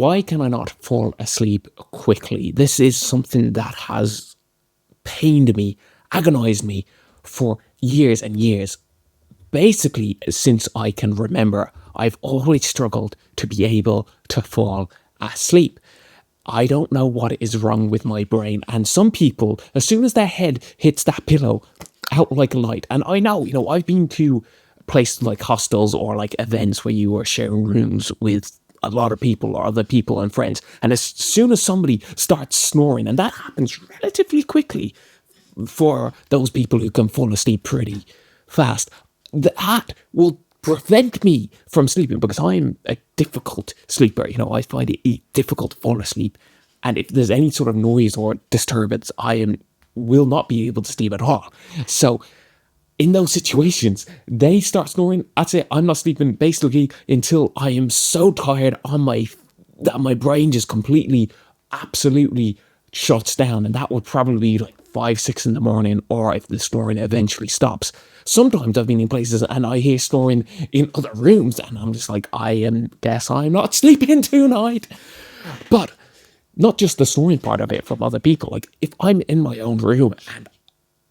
Why can I not fall asleep quickly? This is something that has pained me, agonized me for years and years. Basically, since I can remember, I've always struggled to be able to fall asleep. I don't know what is wrong with my brain. And some people, as soon as their head hits that pillow, out like a light. And I know, I've been to places like hostels or like events where you are sharing rooms with a lot of people or other people and friends. And as soon as somebody starts snoring, and that happens relatively quickly for those people who can fall asleep pretty fast, that will prevent me from sleeping because I'm a difficult sleeper. I find it difficult to fall asleep. And if there's any sort of noise or disturbance, will not be able to sleep at all. So in those situations, they start snoring. I'd say I'm not sleeping basically until I am so tired that my brain just completely, absolutely shuts down. And that would probably be like 5, 6 in the morning, or if the snoring eventually stops. Sometimes I've been in places and I hear snoring in other rooms, and I'm just like, guess I'm not sleeping tonight. But not just the snoring part of it from other people. Like if I'm in my own room and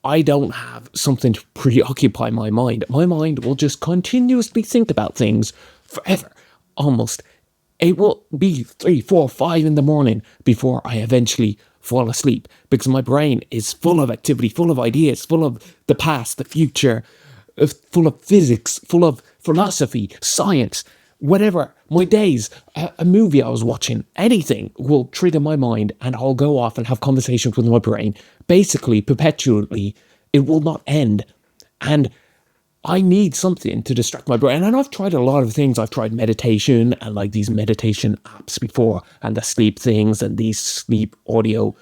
I don't have something to preoccupy my mind will just continuously think about things forever, almost. It will be 3, 4, 5 in the morning before I eventually fall asleep because my brain is full of activity, full of ideas, full of the past, the future, full of physics, full of philosophy, science, whatever. My days, a movie I was watching, anything will trigger my mind and I'll go off and have conversations with my brain, basically perpetually. It will not end. And I need something to distract my brain. And I've tried a lot of things. I've tried meditation and like these meditation apps before, and the sleep things and these sleep audio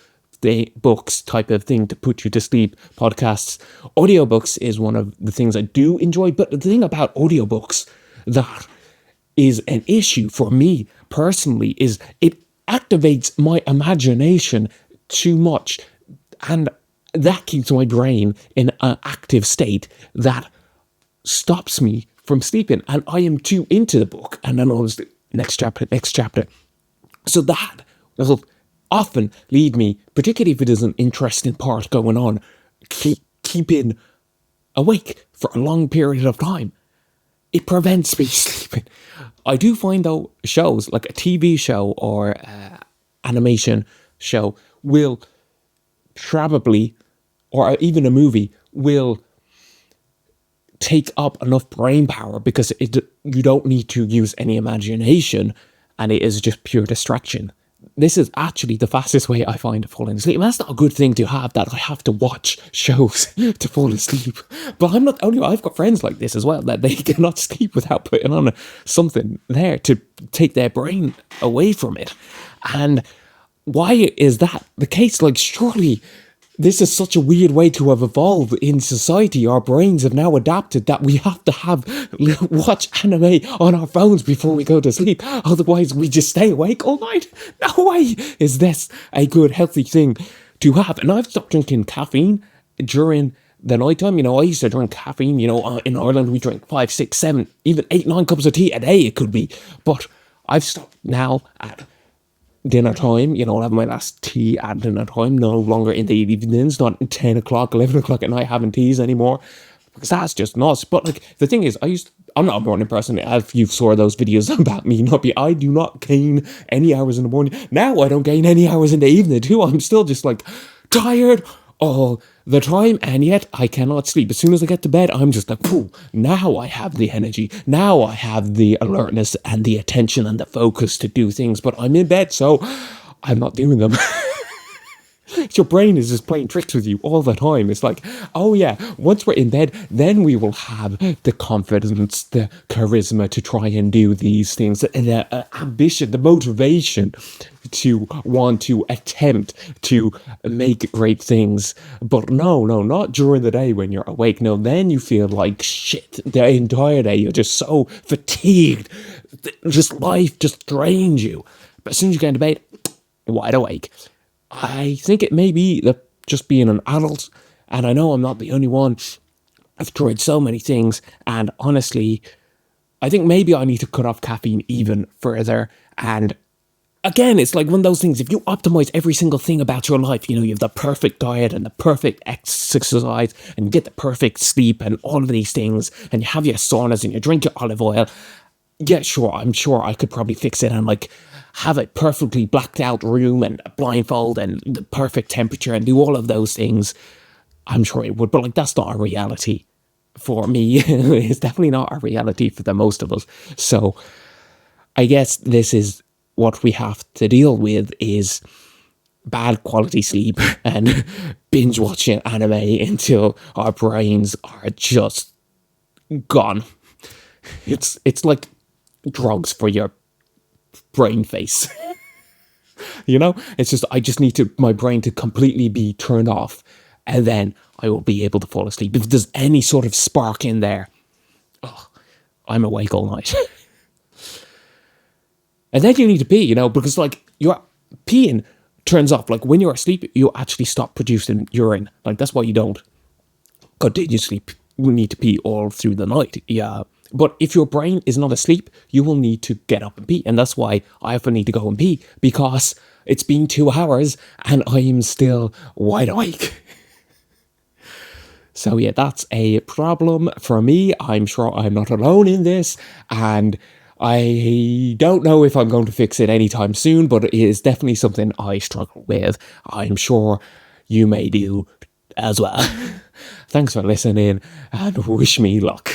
books type of thing to put you to sleep, podcasts. Audiobooks is one of the things I do enjoy. But the thing about audiobooks that is an issue for me personally is it activates my imagination too much. And that keeps my brain in an active state that stops me from sleeping, and I am too into the book, and then always next chapter. So that will often lead me, particularly if it is an interesting part going on, keeping awake for a long period of time. It prevents me sleeping. I do find though shows like a TV show or animation show will probably, or even a movie will take up enough brain power because you don't need to use any imagination, and it is just pure distraction. This is actually the fastest way I find of falling asleep. And that's not a good thing to have, that I have to watch shows to fall asleep. But I'm not the only one. I've got friends like this as well, that they cannot sleep without putting on something there to take their brain away from it. And why is that the case? Like, surely this is such a weird way to have evolved in society. Our brains have now adapted that we have to watch anime on our phones before we go to sleep. Otherwise, we just stay awake all night. No way is this a good, healthy thing to have. And I've stopped drinking caffeine during the night time. I used to drink caffeine. In Ireland, we drink 5, 6, 7, even 8, 9 cups of tea a day, it could be. But I've stopped now at dinner time. I'll have my last tea at dinner time, no longer in the evenings, not 10 o'clock, 11 o'clock at night having teas anymore, because that's just nuts. But like, the thing is, I'm not a morning person. If you saw those videos about me, I do not gain any hours in the morning. Now I don't gain any hours in the evening too. I'm still just like tired all the time, and yet I cannot sleep. As soon as I get to bed, I'm just like, phew, now I have the energy, now I have the alertness and the attention and the focus to do things, but I'm in bed, so I'm not doing them. Your brain is just playing tricks with you all the time. It's like, oh yeah, once we're in bed, then we will have the confidence, the charisma to try and do these things, the ambition, the motivation to want to attempt to make great things. But no, not during the day when you're awake. No, then you feel like shit the entire day. You're just so fatigued. Just life just drains you. But as soon as you get into bed, wide awake. I think it may be just being an adult, and I know I'm not the only one. I've tried so many things, and honestly, I think maybe I need to cut off caffeine even further and again, it's like one of those things. If you optimize every single thing about your life, you have the perfect diet and the perfect exercise and you get the perfect sleep and all of these things, and you have your saunas and you drink your olive oil. Yeah, sure, I'm sure I could probably fix it and like have a perfectly blacked out room and a blindfold and the perfect temperature and do all of those things. I'm sure it would, but like that's not a reality for me. It's definitely not a reality for the most of us. So I guess this is what we have to deal with is bad quality sleep and binge watching anime until our brains are just gone. It's like drugs for your brain face. It's just I just need to my brain to completely be turned off and then I will be able to fall asleep. If there's any sort of spark in there, I'm awake all night. And then you need to pee, because like your peeing turns off. Like when you're asleep, you actually stop producing urine. Like that's why you don't continuously need to pee all through the night. Yeah. But if your brain is not asleep, you will need to get up and pee. And that's why I often need to go and pee because it's been 2 hours and I am still wide awake. So yeah, that's a problem for me. I'm sure I'm not alone in this, and I don't know if I'm going to fix it anytime soon, but it is definitely something I struggle with. I'm sure you may do as well. Thanks for listening, and wish me luck.